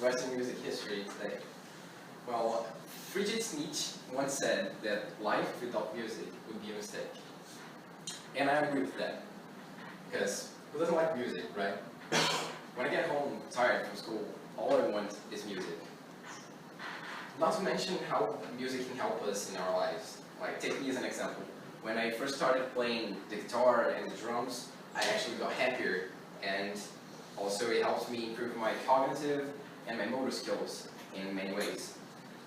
Western music history today. Well, Friedrich Nietzsche once said that life without music would be a mistake. And I agree with that. Because who doesn't like music, right? When I get home tired from school, all I want is music. Not to mention how music can help us in our lives. Like, take me as an example. When I first started playing the guitar and the drums, I actually got happier, and also it helps me improve my cognitive and my motor skills in many ways.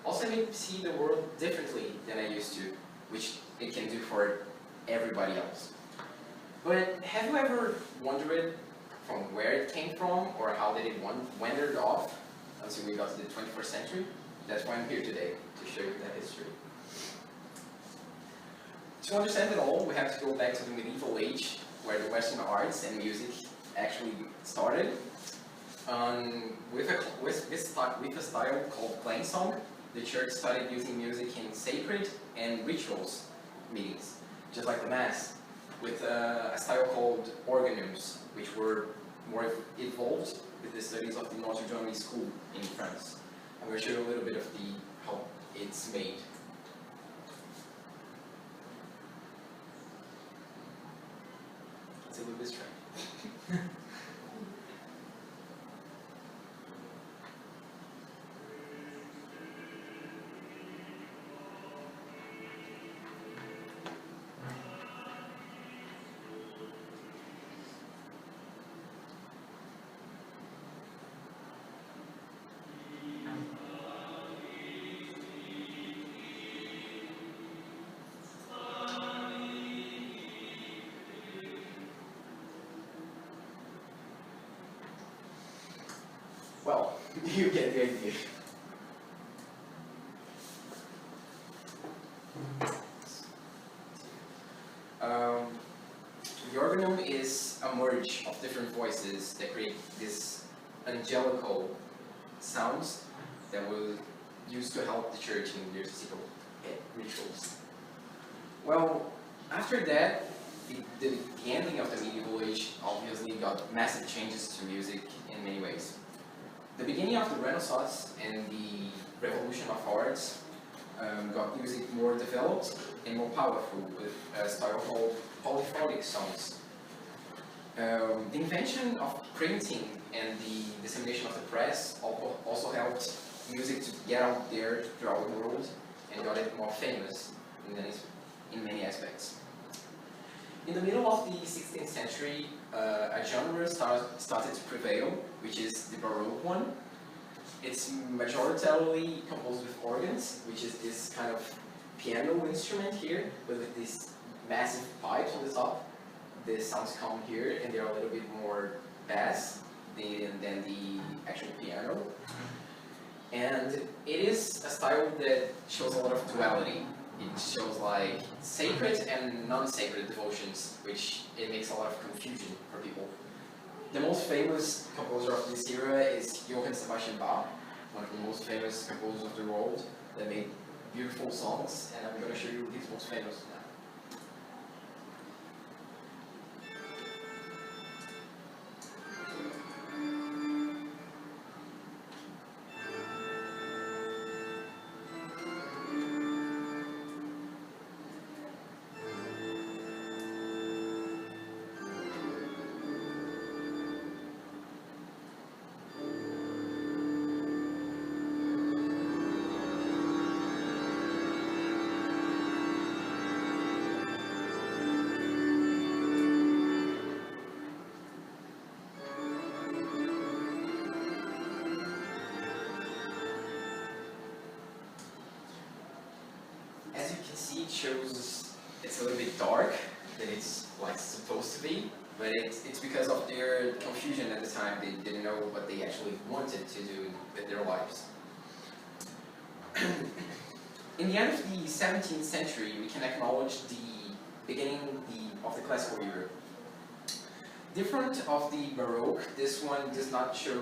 Also, it made me see the world differently than I used to, which it can do for everybody else. But have you ever wondered from where it came from, or how did it wandered off until we got to the 21st century? That's why I'm here today, to show you that history. To understand it all, we have to go back to the medieval age, where the Western arts and music actually started. With a style called plain song, the church started using music in sacred and rituals meetings, just like the Mass, with a style called organums, which were more evolved with the studies of the Notre Dame school in France. I'm going to show you a little bit of how it's made. It's a little bit strange. Well, you get the idea. The organum is a merge of different voices that create these angelical sounds that will use to help the church in their liturgical rituals. Well, after that, the ending of the medieval age obviously got massive changes to music in many ways. The beginning of the Renaissance and the revolution of arts got music more developed and more powerful with a style called polyphonic songs. The invention of printing and the dissemination of the press also helped music to get out there throughout the world and got it more famous in many aspects. In the middle of the 16th century, a genre started to prevail, which is the Baroque one. It's majoritarily composed with organs, which is this kind of piano instrument here, but with these massive pipes on the top. The sounds come here, and they're a little bit more bass than the actual piano. And it is a style that shows a lot of duality. It shows like sacred and non-sacred devotions, which it makes a lot of confusion for people. The most famous composer of this era is Johann Sebastian Bach, one of the most famous composers of the world that made beautiful songs, and I'm going to show you his most famous now. It shows it's a little bit dark than it's like supposed to be, but it's because of their confusion at the time. They didn't know what they actually wanted to do with their lives. In the end of the 17th century, we can acknowledge the beginning of the classical era. Different of the Baroque, this one does not show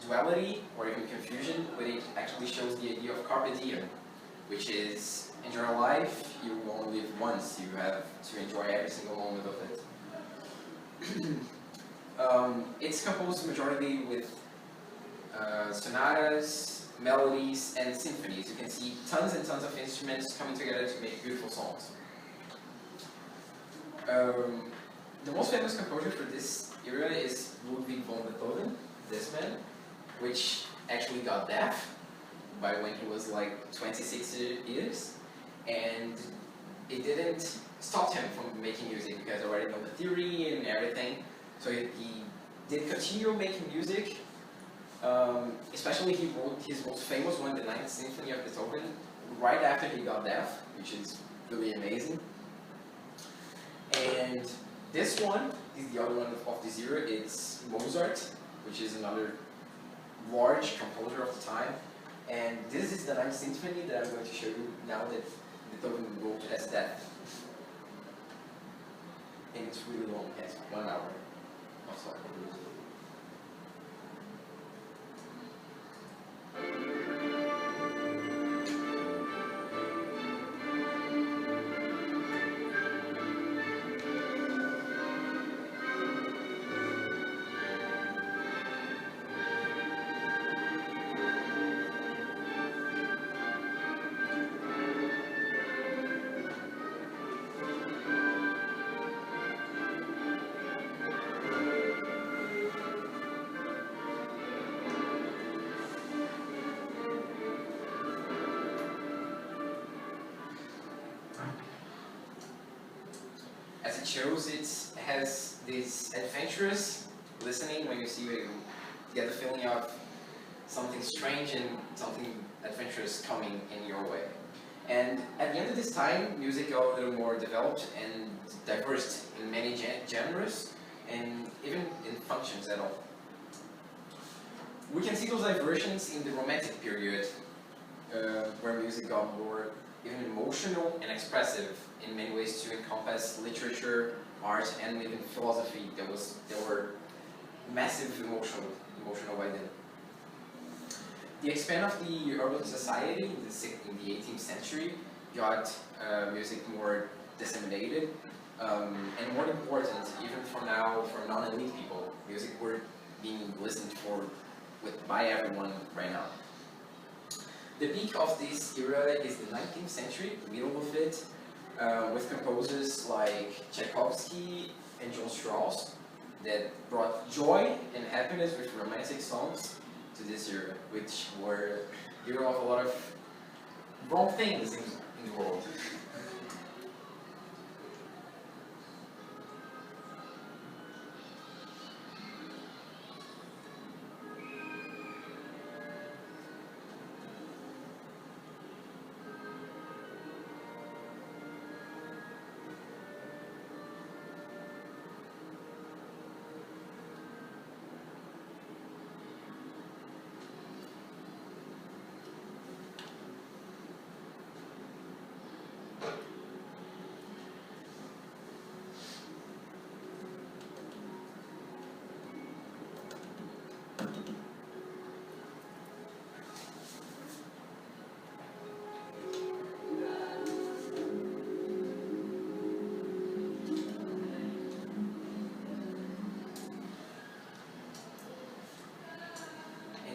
duality or even confusion, but it actually shows the idea of carpe diem, which is in your life, you only live once. You have to enjoy every single moment of it. It's composed majority with sonatas, melodies, and symphonies. You can see tons and tons of instruments coming together to make beautiful songs. The most famous composer for this era is Ludwig von Beethoven, this man, which actually got deaf by when he was like 26 years, and it didn't stop him from making music because I already know the theory and everything. So he did continue making music. Especially he wrote his most famous one, the Ninth Symphony of Beethoven, right after he got deaf, which is really amazing. And this one is the other one of this era. It's Mozart, which is another large composer of the time. And this is the Ninth Symphony that I'm going to show you now that Beethoven wrote as deaf. And it's really long, it's 1 hour of song. As it shows, it has this adventurous listening. When you see it, you get the feeling of something strange and something adventurous coming in your way. And at the end of this time, music got a little more developed and diverse in many genres and even in functions at all. We can see those diversions in the Romantic period, where music got more even emotional and expressive in many ways to encompass literature, art, and even philosophy. There were massive emotional by then. The expand of the urban society in the 18th century got music more disseminated, and more important, even for now, for non-elite people, music were being listened by everyone right now. The peak of this era is the 19th century, the middle of it, with composers like Tchaikovsky and John Strauss that brought joy and happiness with romantic songs to this era, which were the era of a lot of wrong things in the world.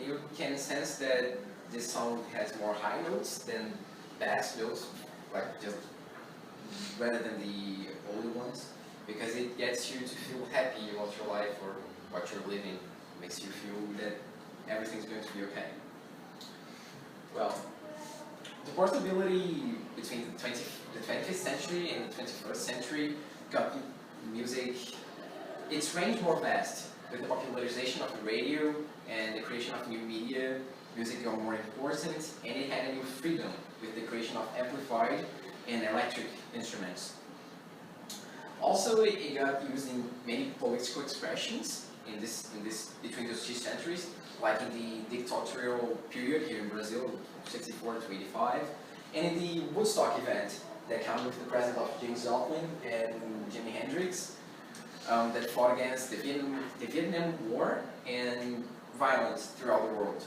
You can sense that this song has more high notes than bass notes, like just rather than the older ones, because it gets you to feel happy about your life or what you're living. It makes you feel that everything's going to be okay. Well, the portability between the 20th century and the 21st century got music, its range more vast. With the popularization of the radio and the creation of new media, music got more important, and it had a new freedom with the creation of amplified and electric instruments. Also, it got used in many political expressions between those two centuries, like in the dictatorial period here in Brazil, 64 to 85, and in the Woodstock event that came with the presence of James Joplin and Jimi Hendrix, that fought against the Vietnam War and violence throughout the world.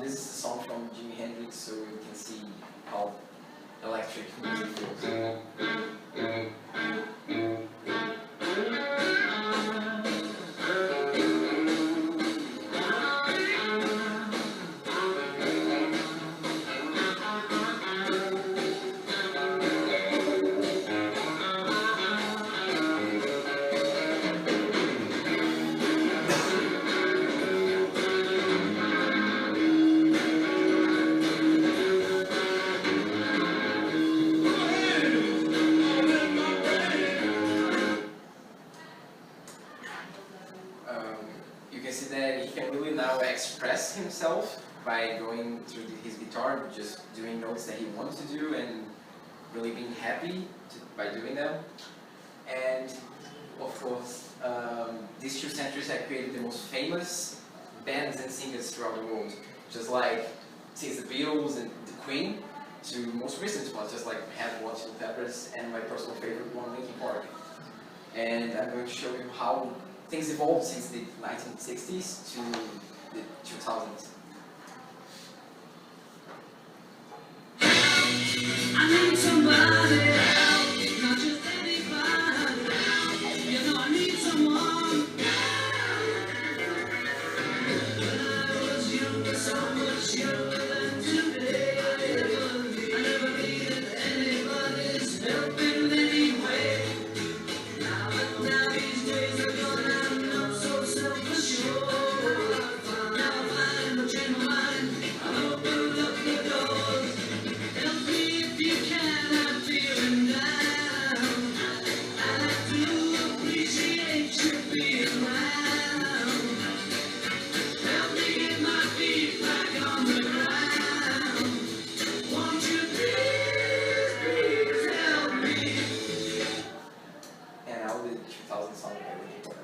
This is a song from Jimi Hendrix, so you can see how electric music feels. himself by going through his guitar, just doing notes that he wanted to do and really being happy by doing them. And of course, these two centuries have created the most famous bands and singers throughout the world, just like since the Beatles and the Queen to most recent ones, just like Untitled Chapters and my personal favorite one, Linkin Park. And I'm going to show you how things evolved since the 1960s to the 2000s. I need somebody help, not just anybody help. You know I need someone. When I was younger, so much younger than today, I never needed anybody's help in any way. Now these days are gone, I'm not so self-assured. Now I find what's in my mind, I'll open up the doors. Help me if you can, I'm feeling down. I do appreciate you being around. Help me get my feet back on the ground. Won't you please help me? And now the 2000 song by Linkin Park.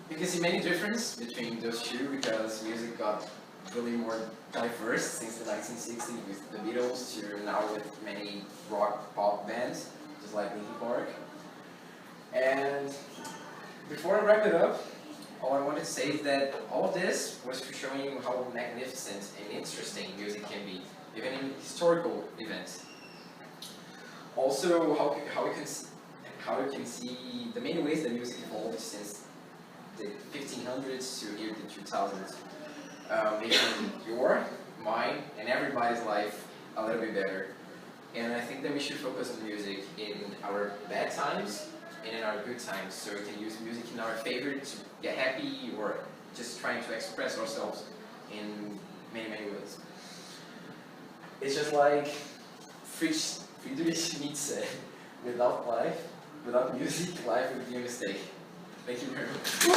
You can see many differences between those two because music got really more diverse since the 1960s with the Beatles to now with many rock pop bands, just like Linkin Park. And before I wrap it up, all I wanted to say is that all of this was for showing you how magnificent and interesting music can be, even in historical events. Also, how you can see the main ways that music evolved since the 1500s to here the 2000s, making your, mine, and everybody's life a little bit better. And I think that we should focus on music in our bad times and in our good times, so we can use music in our favor to get happy or just trying to express ourselves in many, many ways. It's just like Friedrich Nietzsche said, without music, life would be a mistake. Thank you very much.